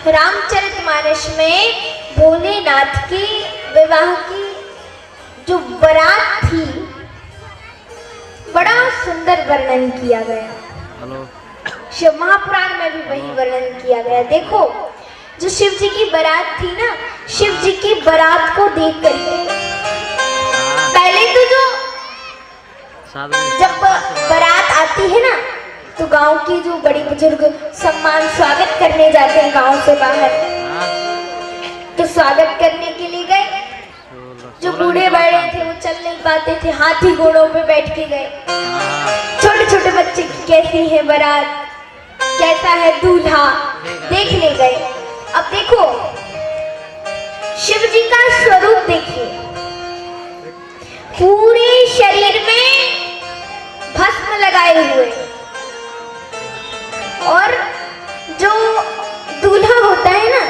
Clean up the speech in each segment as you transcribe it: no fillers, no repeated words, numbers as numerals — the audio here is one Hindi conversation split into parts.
रामचरितमानस में भोलेनाथ की विवाह की जो बारात थी बड़ा सुंदर वर्णन किया गया। शिव महापुराण में भी वही वर्णन किया गया। देखो जो शिव जी की बारात थी ना, शिव जी की बारात को देख करके पहले तो जो जब बारात आती है ना तो गांव की जो बड़ी बुजुर्ग सम्मान स्वागत करने जाते हैं गांव से बाहर, तो स्वागत करने के लिए गए। जो बूढ़े बड़े थे वो चल नहीं पाते थे, हाथी घोड़ों पे बैठ के गए। छोटे छोटे बच्चे की कैसी है बारात, कैसा है दूल्हा, देखने गए। अब देखो शिव जी का स्वरूप देखिए, पूरे शरीर में भस्म लगाए हुए, और जो दूल्हा होता है ना,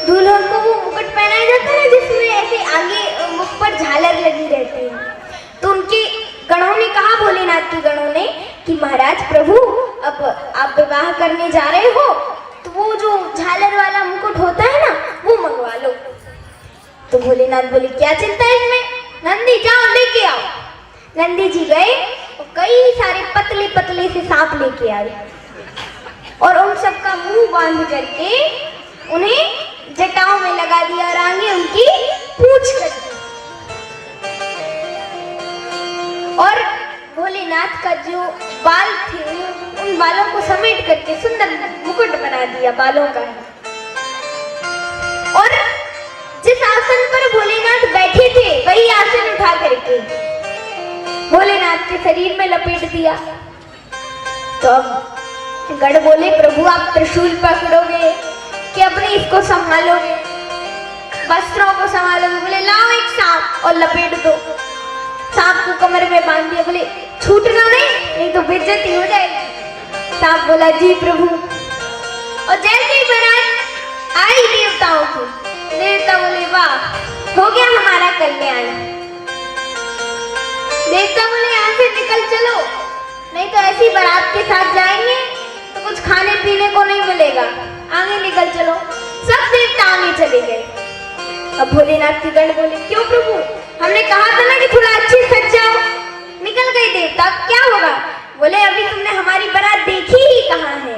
दूल्हा को वो मुकुट पहनाया जाता है जिसमें ऐसे आगे मुख पर झालर लगी रहती है। तो उनके गणों ने कहा, भोलेनाथ के गणों ने, कि महाराज प्रभु अब आप विवाह करने जा रहे हो तो वो जो झालर वाला मुकुट होता है ना वो मंगवा लो। तो भोलेनाथ बोले क्या चिंता है इसमें, नंदी जाओ लेके आओ। नंदी जी गए और कई सारे पतले पतले से सांप लेके आए और उन सबका मुंह बांध करके उन्हें जटाओं में लगा दिया और आगे उनकी पूंछ कर दी। और भोलेनाथ का जो बाल थे उन बालों को समेट करके सुंदर मुकुट बना दिया बालों का। और जिस आसन पर भोलेनाथ बैठे थे वही आसन उठा करके भोलेनाथ के शरीर में लपेट दिया। तो अब गण बोले प्रभु आप त्रिशूल पकड़ोगे कि अपने इसको संभालोगे, वस्त्रों को संभालोगे? बोले लाओ एक सांप और लपेट दो। सांप को कमर में बांध दिया, बोले छूटना नहीं तो बेइज्जती हो जाएगी। सांप बोला जी प्रभु। और जैसे ही बारात आई देवताओं की, देवता बोले वाह हो गया हमारा कल्याण। देवता बोले यहाँ से निकल चलो, नहीं तो ऐसी बारात के साथ जाएंगे तो कुछ खाने पीने को नहीं मिलेगा, आगे निकल चलो। सब देवता आगे चले गए। अब भोलेनाथ के गण बोले क्यों प्रभु, हमने कहा था ना कि थोड़ा अच्छे सज जाओ। निकल गए देवता, क्या होगा? बोले अभी तुमने हमारी बारात देखी ही कहाँ है।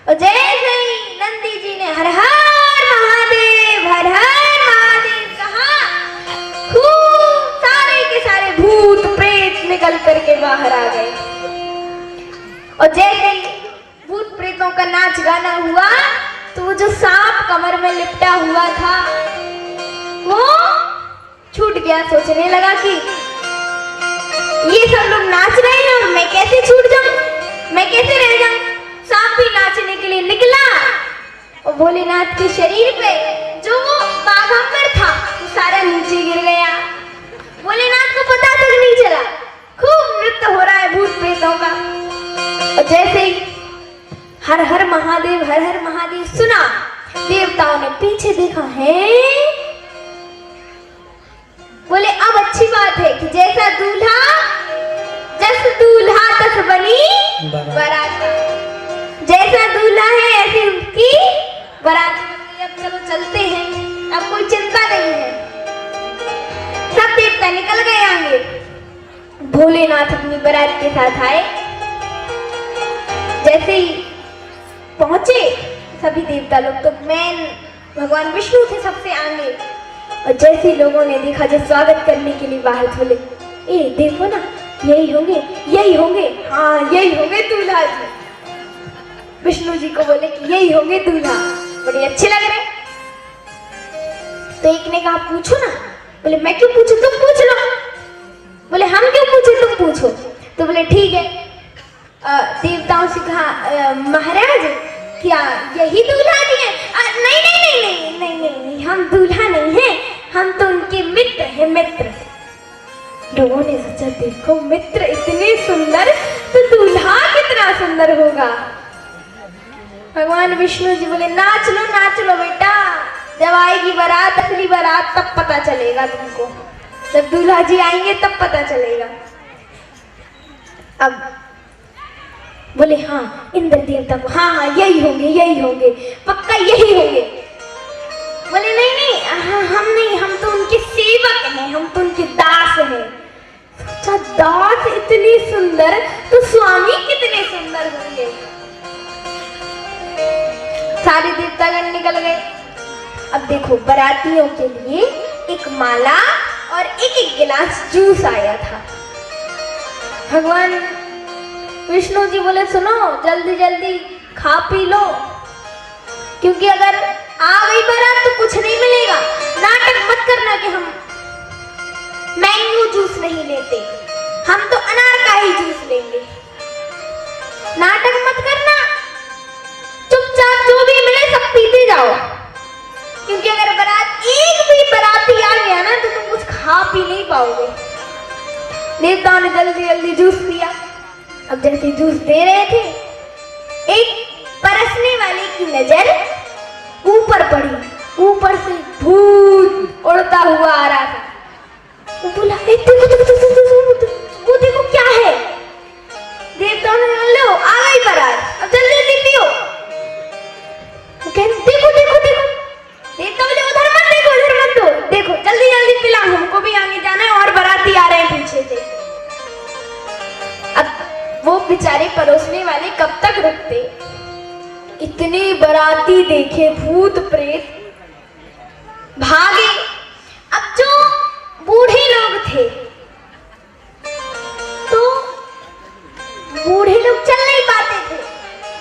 और जैसे ही नंदी जी ने हर हर महादेव हर हर महादेव कहा, खूब सारे के सारे भूत प्रेत निकल करके बाहर आ गए। और जैसे ही भूत प्रेतों का नाच गाना हुआ तो वो जो सांप कमर में लिपटा हुआ था वो छूट गया। सोचने लगा कि ये सब लोग नाच रहे हैं और मैं कैसे छूट जाऊं, मैं कैसे रह जाऊं। सांप भी नाचने के लिए निकला और भोलेनाथ के शरीर पे जो वो बाघंबर था वो सारा नीचे गिर गया। भोलेनाथ को पता तक नहीं चला, खूब नृत्य हो रहा है भूत प्रेतों का। और जैसे ही हर हर महादेव सुना, देवताओं ने पीछे देखा है। बोले अब अच्छी बात है कि जैसा दूल्हा तस बनी बारात, जैसा दूल्हा है ऐसी उसकी बारात। अब चलो चलते हैं, अब कोई चिंता नहीं है। सब देवता निकल गए आगे, भोलेनाथ अपनी बारात के साथ आए। जैसे ही पहुंचे सभी देवता लोग, तो मेन भगवान विष्णु थे सबसे आगे। और जैसे लोगों ने देखा जो स्वागत करने के लिए बाहर थे, बोले ए देखो ना यही होंगे हाँ यही होंगे दूल्हा जी। विष्णु जी को बोले कि यही होंगे दूल्हा, बड़े अच्छे लग रहे। तो एक ने कहा पूछो ना। बोले मैं क्यों पूछूं, तुम पूछ लो। बोले हम क्यों पूछे, तुम पूछो। तो बोले ठीक है। देवताओं से कहा महाराज क्या यही दूल्हा जी है? नहीं, हम दूल्हा नहीं हैं, हम तो उनके मित्र हैं, मित्र। लोगों ने सोचा देखो मित्र इतने सुंदर तो दूल्हा कितना सुंदर होगा। भगवान विष्णु जी बोले नाच लो बेटा, जब आएगी बारात, असली बारात, तब पता चलेगा तुमको। जब दूल्हा जी आएंगे तब पता चलेगा। अब बोले हाँ इंद्र देवता को, हाँ हाँ यही होंगे पक्का यही होंगे। बोले नहीं नहीं हाँ, हम नहीं, हम तो उनके सेवक हैं, हम तो उनके दास हैं। सोचा दास इतनी सुंदर तो स्वामी कितने सुंदर होंगे। सारे देवतागण निकल गए। अब देखो बारातियों के लिए एक माला और एक गिलास जूस आया था। भगवान विष्णु जी बोले सुनो जल्दी जल्दी खा पी लो, क्योंकि अगर आ गई बारात तो कुछ नहीं मिलेगा। नाटक मत करना कि हम मैंगो जूस नहीं लेते, हम तो अनार का ही जूस लेंगे। नाटक मत करना, चुपचाप जो भी मिले सब पीते जाओ, क्योंकि अगर बारात एक भी बाराती आ गया ना तो तुम कुछ खा पी नहीं पाओगे। देवताओं ने जल्दी जल्दी जूस पिया। अब जैसे जूस दे रहे थे, एक परसने वाले की नजर ऊपर पड़ी, ऊपर से भूत उड़ता हुआ आ रहा था। वो बोला देखो वो देखो क्या है। देवताओं ने लो आ गई बारात, अब जल्दी जल्दी पियो। वो कहते देखो देखो देखो। देवता बोले उधर मत देखो, उधर मत दो, देखो जल्दी जल्दी पिला, हमको भी आगे जाना है और बाराती आ रहे हैं पीछे से। अब वो बेचारे परोसने वाले कब तक रुकते। इतने बाराती देखे भूत प्रेत भागे। अब जो बूढ़े लोग थे तो बूढ़े लोग चल नहीं पाते थे,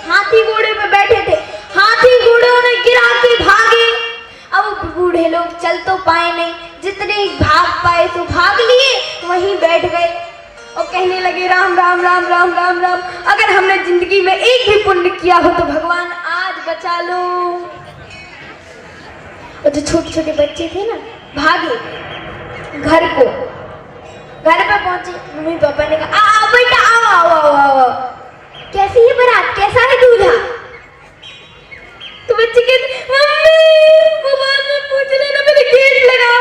हाथी घोड़े पे बैठे थे, हाथी घोड़ों ने गिरा के भागे। अब बूढ़े लोग चल तो पाए नहीं, जितने भाग पाए तो भाग लिए, वहीं बैठ गए और कहने लगे राम राम राम राम राम राम। अगर हमने जिंदगी में एक भी पुण्य किया हो तो भगवान आज बचा लो। और जो छोटे छोटे बच्चे थे ना भागे घर को। घर पे पहुंचे, मम्मी पापा ने कहा आओ बेटा आओ आओ आओ आओ, कैसी है बारात, कैसा है दूल्हा। तो बच्चे कहते मम्मी वो बाद में पूछ लेना, पहले गेट लगाओ।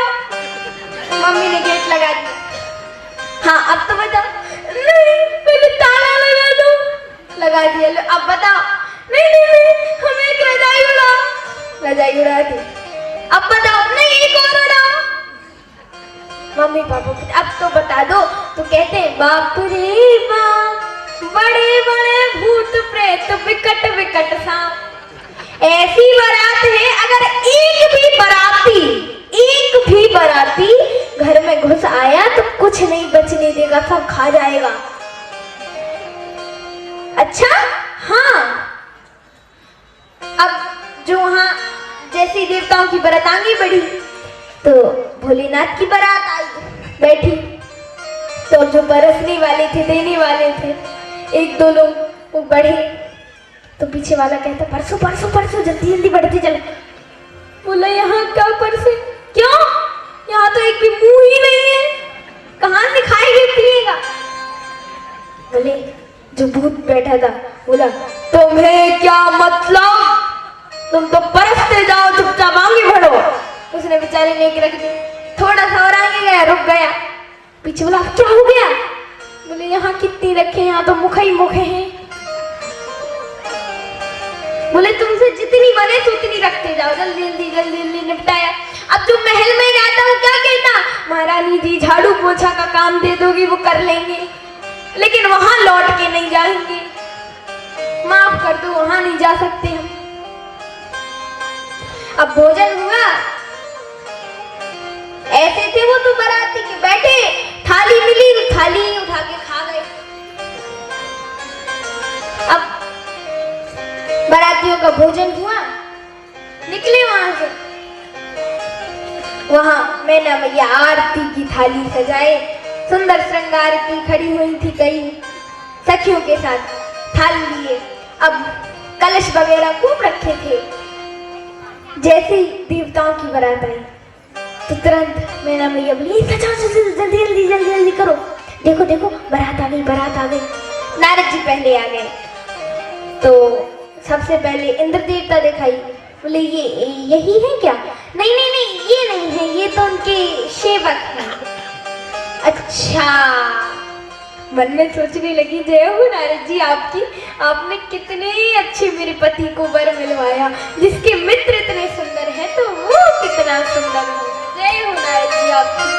मम्मी ने गेट लगा दिया। हाँ अब तो बताओ। नहीं पहले ताला लगा दो। लगा दिया। लो अब बताओ। नहीं नहीं नहीं हम एक रजाई उड़ाओ। रजाई उड़ा दी। अब बताओ। नहीं एक और उड़ाओ। मम्मी पापा अब तो बता दो। तो कहते हैं बाप रे बाप, बड़े बड़े भूत प्रेत विकट विकट सांप। ऐसी बारात है अगर एक भी बाराती घर में घुस आया तो कुछ नहीं बचने देगा, सब खा जाएगा। अच्छा हाँ। अब जो वहां जैसे देवताओं की बारात आगे बढ़ी तो भोलेनाथ की बारात आई बैठी। तो जो बरसने वाले थे, देने वाले थे, एक दो लोग वो बढ़े तो पीछे वाला कहता परसों परसों परसों जल्दी जल्दी बढ़ते चलो। बोला यहाँ क्या परसे, क्यों यहाँ तो एक भी मुंह ही नहीं है, कहाँ से खाएगा पिएगा। बोले जो भूत बैठा था बोला तुम्हें क्या मतलब, तुम तो परसते जाओ, चुपचाप आगे बढ़ो। उसने बेचारे ने रख दी। थोड़ा सा और आगे गया, रुक गया। पीछे बोला क्या हो गया। बोले यहाँ कितनी रखे, यहाँ तो मुख ही मुख है। बोले तुमसे जितनी बने तो उतनी रखते जाओ, जल्दी जल्दी जल्दी जल्दी निपटाया। अब जो महल में जाता वो क्या कहता, महारानी जी झाड़ू पोछा का काम दे दोगी वो कर लेंगे, लेकिन वहां लौट के नहीं जाएंगे, माफ कर दो वहां नहीं जा सकते हम। अब भोजन हुआ। ऐसे थे वो तो बाराती के बैठे, थाली मिली थाली उठा के खा गए। अब बारातियों का भोजन हुआ, निकले वहां से। वहां मैना मैया आरती की थाली सजाए, सुंदर श्रृंगार की खड़ी हुई थी कई सखियों के साथ, थाली लिए। अब कलश वगैरह खूब रखे थे। जैसे ही देवताओं की बारात आई तो तुरंत मैना मैया बोली सजाओ जल्दी जल्दी जल्दी जल्दी करो, देखो देखो बारात आ गई बारात आ गई। नारद जी पहले आ गए तो सबसे पहले इंद्र देवता दिखाई। बोले ये यही है क्या। नहीं नहीं नहीं ये नहीं है, ये तो उनके सेवक हैं। अच्छा मन में सोचने लगी, जय हो नारद जी आपकी, आपने कितने अच्छे मेरे पति को वर मिलवाया, जिसके मित्र इतने सुंदर हैं तो वो कितना सुंदर हो। जय हो नारद जी आपकी।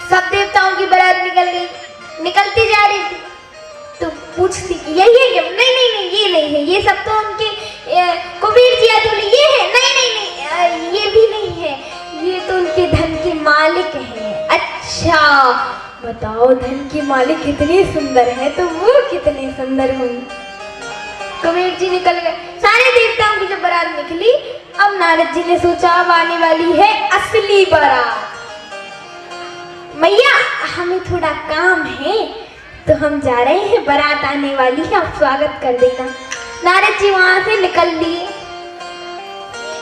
सब देवताओं की बारात निकल गई, निकलती जा रही थी तो पूछती कि यही है क्या? नहीं नहीं नहीं, ये नहीं है, ये सब तो उनके कुबेर जी बोले ये है, नहीं नहीं नहीं, ये भी नहीं है, ये तो उनके धन के मालिक हैं। अच्छा बताओ, धन के मालिक कितने सुंदर हैं तो वो कितने सुंदर होंगे। कुबेर जी निकल गए, सारे देवताओं की जब बारात निकली, अब नारद जी ने सोचा अब आने वाली है असली बारात। मैया हमें थोड़ा काम है तो हम जा रहे हैं, बारात आने वाली है, आप स्वागत कर देना। नारद जी वहां से निकल लिए।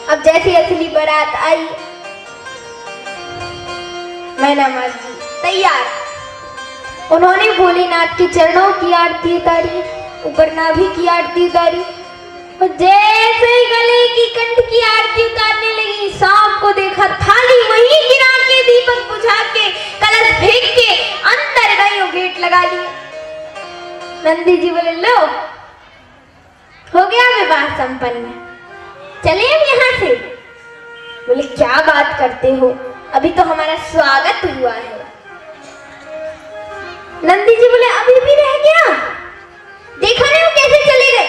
अब जैसे असली बारात आई, मैना माता जी तैयार, उन्होंने भोलेनाथ के चरणों की आरती उतारी, ऊपर नाभि की आरती उतारी, और जैसे ही गले की कंठ की आरती उतारने लगी, सांप को देखा थाली वहीं गिरा के, दीपक बुझा के, कलश फेंक के अंदर गई और गेट लगा लिया। नंदी जी बोले लो हो गया विवाह संपन्न, चले अब यहाँ से। बोले क्या बात करते हो, अभी तो हमारा स्वागत हुआ है। नंदी जी बोले अभी भी रह गया, देखा नहीं वो कैसे चले गए।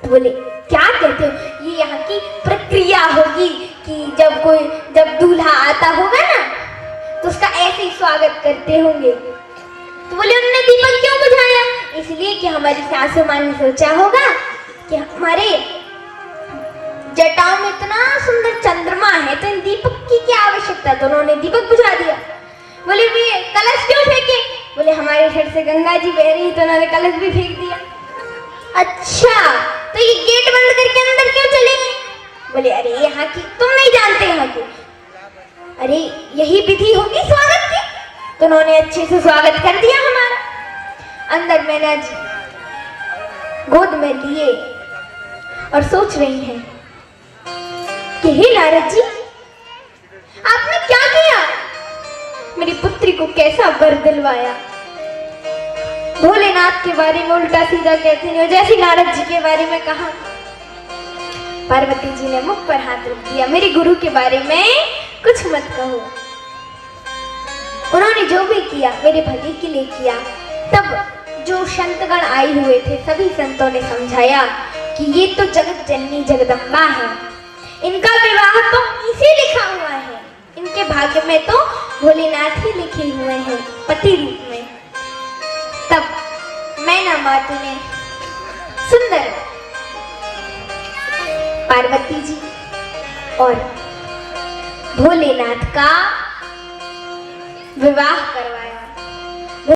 तो बोले क्या कहते हो, ये यहाँ की प्रक्रिया होगी कि जब दूल्हा आता होगा ना तो उसका ऐसे ही स्वागत करते होंगे। तो बोले उन्होंने दीपक क्यों बुझाया? इसलिए कि हमारी सासू माँ ने सोचा होगा कि हमारे जटाओं में इतना सुंदर चंद्रमा है तो इन दीपक की क्या आवश्यकता, तो उन्होंने दीपक बुझा दिया। बोले भी कलश क्यों फेंके? बोले हमारे घर से गंगा जी बह रही तो उन्होंने कलश भी फेंक दिया। अच्छा तो ये गेट बंद करके अंदर क्यों चले गए? बोले अरे यहाँ की तुम नहीं जानते, यहाँ की अरे यही विधि होगी स्वागत की, तो उन्होंने अच्छे से स्वागत कर दिया हमारा। अंदर मैना जी गोद में लिए और सोच रही हैं कि हे नारद जी आपने क्या किया, मेरी पुत्री को कैसा वर दिलवाया। भोलेनाथ के बारे में उल्टा सीधा कहते हैं, जैसे नारद जी के बारे में कहा, पार्वती जी ने मुख पर हाथ रख दिया, मेरे गुरु के बारे में कुछ मत कहो, उन्होंने जो भी किया मेरे भले के लिए किया। तब जो संतगण आए हुए थे सभी संतों ने समझाया कि ये तो जगत जननी जगदम्बा है, इनका विवाह तो इसे लिखा हुआ है, इनके भाग्य में तो भोलेनाथ ही लिखे हुए हैं पति रूप में। तब मैना माता ने सुंदर पार्वती जी और भोलेनाथ का विवाह करवाया।